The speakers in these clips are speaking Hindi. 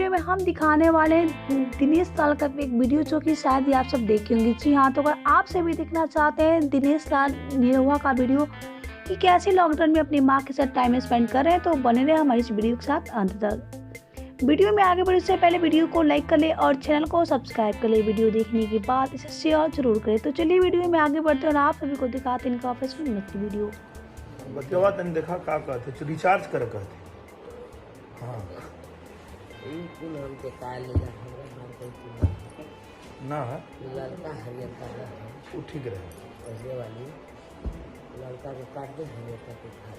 वीडियो में हम दिखाने वाले हैं दिनेश लाल का एक वीडियो जो कि शायद ही आप सब देखे होंगे। जी हाँ, तो अगर आप सभी देखना चाहते हैं दिनेश लाल निरहुआ का वीडियो कि कैसे लॉकडाउन में अपनी माँ के साथ टाइम स्पेंड कर रहे हैं, तो बने रहे हमारी इस वीडियो के साथ अंत तक। वीडियो में आगे बढ़ने से पहले वीडियो को लाइक कर ले और चैनल को सब्सक्राइब कर ले। वीडियो देखने के बाद इसे शेयर जरूर करें। तो चलिए वीडियो में आगे बढ़ते हैं और आप सभी को दिखाते हैं इनका ऑफिस में मछली वीडियो। बतियावा तन देखा का कहते रिचार्ज कर कहते। हाँ बिल्कुल हम के काल ले हमरा नाम पे ना लड़का हरियर का है वो ठीक रहे। पहले वाली लड़का को काट दे हरियर का के खा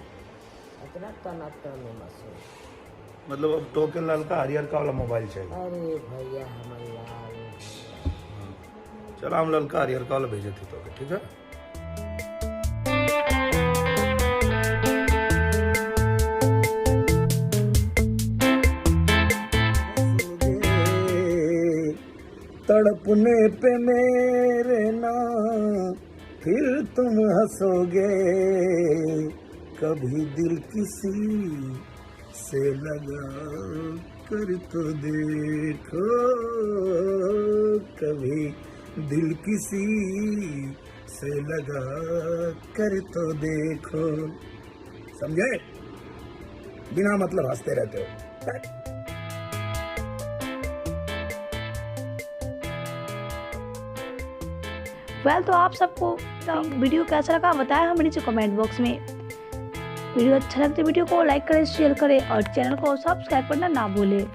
इतना टनाटन में मसो। मतलब अब टोकन लड़का हरियर का वाला मोबाइल चाहिए। अरे भैया हमर लाल चलो हम लड़का हरियर का वाला भेजे थे तो ठीक है। तड़पने पे मेरे ना फिर तुम हंसोगे, कभी दिल किसी से लगा कर तो देखो, कभी दिल किसी से लगा कर तो देखो। समझे? बिना मतलब हंसते रहते हो। तो आप सबको वीडियो कैसा लगा बताएं हमें नीचे कमेंट बॉक्स में। वीडियो अच्छा लगता है वीडियो को लाइक करें, शेयर करें और चैनल को सब्सक्राइब करना ना भूलें।